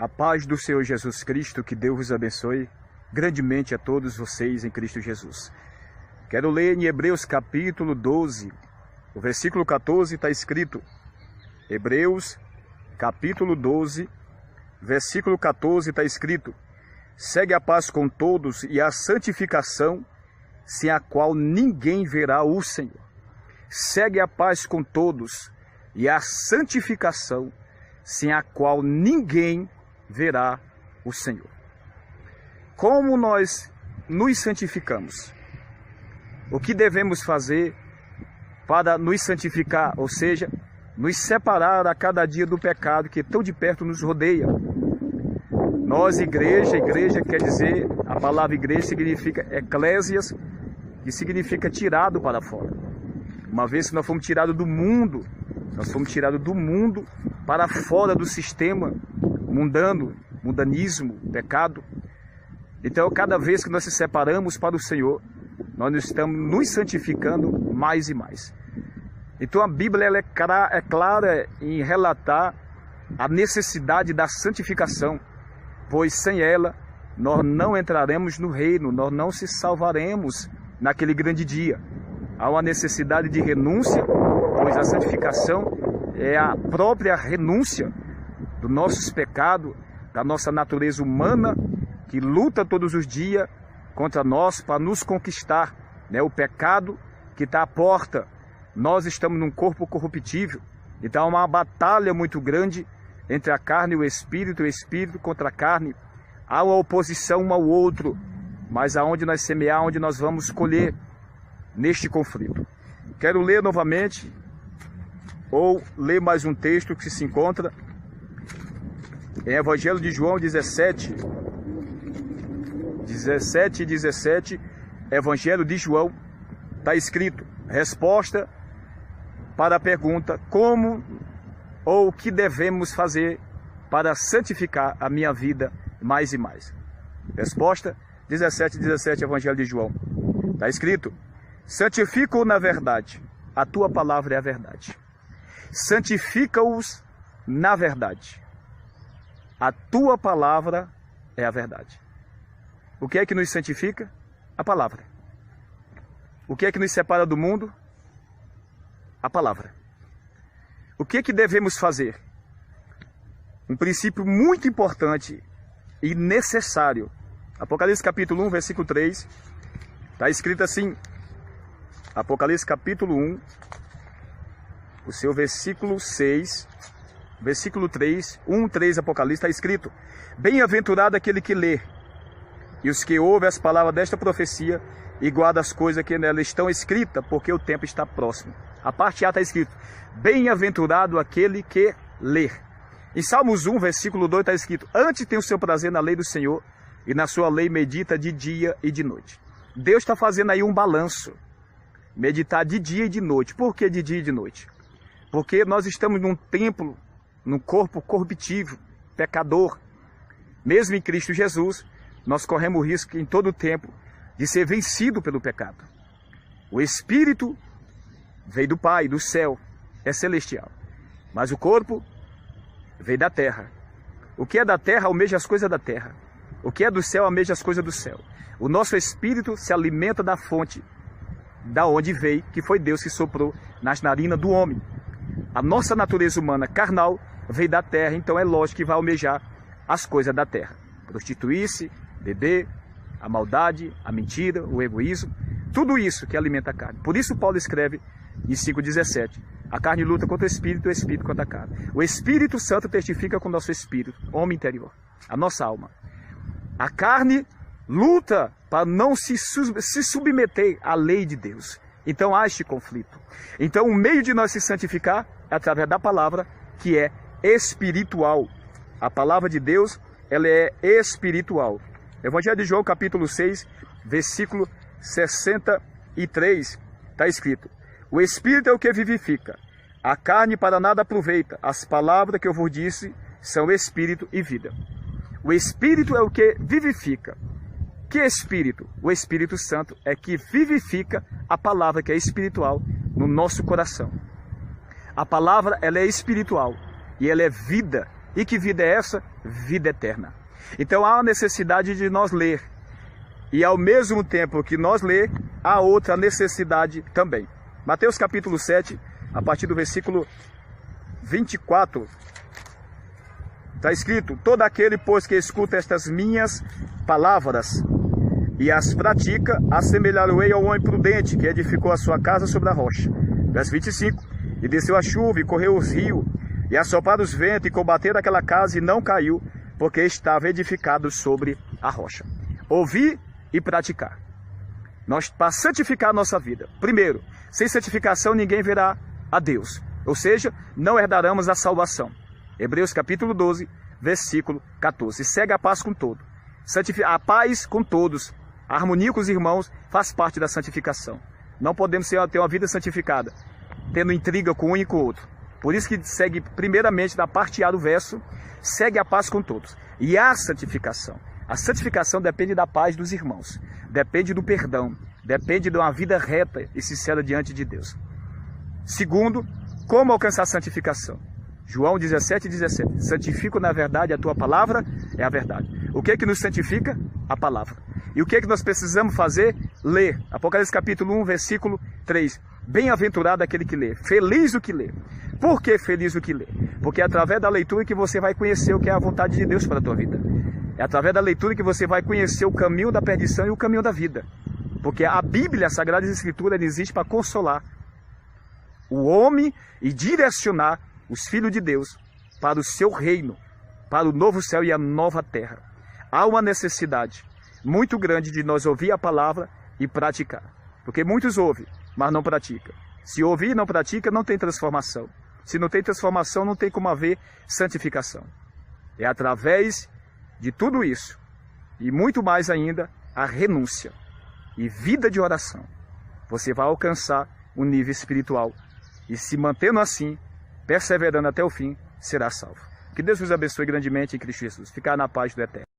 A paz do Senhor Jesus Cristo, que Deus vos abençoe grandemente a todos vocês em Cristo Jesus. Quero ler em Hebreus capítulo 12, o versículo 14 está escrito. Hebreus capítulo 12, versículo 14 está escrito: segue a paz com todos e a santificação, sem a qual ninguém verá o Senhor. Segue a paz com todos e a santificação, sem a qual ninguém verá o Senhor. Como nós nos santificamos? O que devemos fazer para nos santificar, ou seja, nos separar a cada dia do pecado que tão de perto nos rodeia? Nós, igreja quer dizer, a palavra igreja significa eclésias, que significa tirado para fora. Uma vez que nós fomos tirados do mundo, para fora do sistema mundanismo, pecado. Então, cada vez que nós se separamos para o Senhor, nós estamos nos santificando mais e mais. Então, a Bíblia ela é clara em relatar a necessidade da santificação, pois sem ela nós não entraremos no reino, nós não se salvaremos naquele grande dia. Há uma necessidade de renúncia, pois a santificação é a própria renúncia dos nossos pecados, da nossa natureza humana, que luta todos os dias contra nós para nos conquistar, né? O pecado que está à porta. Nós estamos num corpo corruptível, então há uma batalha muito grande entre a carne e o espírito contra a carne. Há uma oposição um ao outro, mas aonde nós semear, onde nós vamos colher neste conflito. Quero ler novamente, ou ler mais um texto que se encontra em Evangelho de João 17 e 17, Evangelho de João, está escrito, resposta para a pergunta, como ou o que devemos fazer para santificar a minha vida mais e mais. Resposta 17, Evangelho de João, está escrito, santifica-o na verdade, a tua palavra é a verdade. Santifica-os na verdade, a tua palavra é a verdade. O que é que nos santifica? A palavra. O que é que nos separa do mundo? A palavra. O que é que devemos fazer? Um princípio muito importante e necessário. Apocalipse capítulo 1, versículo 3, está escrito assim, Apocalipse capítulo 1, o seu versículo 6, versículo 3, 1, 3, Apocalipse, está escrito, bem-aventurado aquele que lê, e os que ouvem as palavras desta profecia e guardam as coisas que nela estão escritas, porque o tempo está próximo. A parte A está escrito, bem-aventurado aquele que lê. Em Salmos 1, versículo 2 está escrito, antes tem o seu prazer na lei do Senhor, e na sua lei medita de dia e de noite. Deus está fazendo aí um balanço, meditar de dia e de noite. Por que de dia e de noite? Porque nós estamos num templo, num corpo corruptível, pecador. Mesmo em Cristo Jesus, nós corremos o risco em todo o tempo de ser vencido pelo pecado. O Espírito veio do Pai, do céu, é celestial. Mas o corpo veio da terra. O que é da terra almeja as coisas da terra. O que é do céu almeja as coisas do céu. O nosso espírito se alimenta da fonte, da onde veio, que foi Deus que soprou nas narinas do homem. A nossa natureza humana carnal veio da terra, então é lógico que vai almejar as coisas da terra. Prostituir-se, beber, a maldade, a mentira, o egoísmo, tudo isso que alimenta a carne. Por isso Paulo escreve em 5,17, a carne luta contra o espírito contra a carne. O Espírito Santo testifica com o nosso espírito, homem interior, a nossa alma. A carne luta para não se submeter à lei de Deus. Então há este conflito. Então o meio de nós se santificar é através da palavra, que é espiritual. A palavra de Deus, ela é espiritual. Evangelho de João, capítulo 6, versículo 63, está escrito, o Espírito é o que vivifica, a carne para nada aproveita, as palavras que eu vos disse são Espírito e vida. O Espírito é o que vivifica. Que Espírito? O Espírito Santo é que vivifica a palavra que é espiritual no nosso coração. A palavra, ela é espiritual e ela é vida E que vida é essa? Vida eterna. Então há a necessidade de nós ler. E ao mesmo tempo que nós ler, há outra necessidade também. Mateus capítulo 7, a partir do versículo 24, está escrito: todo aquele, pois, que escuta estas minhas palavras e as pratica, assemelhar-o-ei ao homem prudente, que edificou a sua casa sobre a rocha. Verso 25, e desceu a chuva, e correu os rios, e assoparam os ventos, e combateram aquela casa, e não caiu, porque estava edificado sobre a rocha. Ouvir e praticar. Nós, para santificar a nossa vida, primeiro, sem santificação ninguém verá a Deus. Ou seja, não herdaremos a salvação. Hebreus capítulo 12, versículo 14. Segue a paz com todos. A paz com todos, a harmonia com os irmãos faz parte da santificação. Não podemos ter uma vida santificada, tendo intriga com um e com o outro. Por isso que segue primeiramente na parte A do verso, segue a paz com todos. E a santificação. A santificação depende da paz dos irmãos, depende do perdão, depende de uma vida reta e sincera diante de Deus. Segundo, como alcançar a santificação? João 17:17. Santifico na verdade, a tua palavra é a verdade. O que é que nos santifica? A palavra. E o que é que nós precisamos fazer? Ler. Apocalipse capítulo 1, versículo 3. Bem-aventurado aquele que lê, feliz o que lê. Por que feliz o que lê? Porque é através da leitura que você vai conhecer o que é a vontade de Deus para a tua vida. É através da leitura que você vai conhecer o caminho da perdição e o caminho da vida. Porque a Bíblia, a Sagrada Escritura, ela existe para consolar o homem e direcionar os filhos de Deus para o seu reino, para o novo céu e a nova terra. Há uma necessidade muito grande de nós ouvir a palavra e praticar. Porque muitos ouvem, mas não praticam. Se ouvir e não pratica, não tem transformação. Se não tem transformação, não tem como haver santificação. É através de tudo isso, e muito mais ainda, a renúncia e vida de oração. Você vai alcançar um nível espiritual e, se mantendo assim, perseverando até o fim, será salvo. Que Deus vos abençoe grandemente em Cristo Jesus. Ficar na paz do Eterno.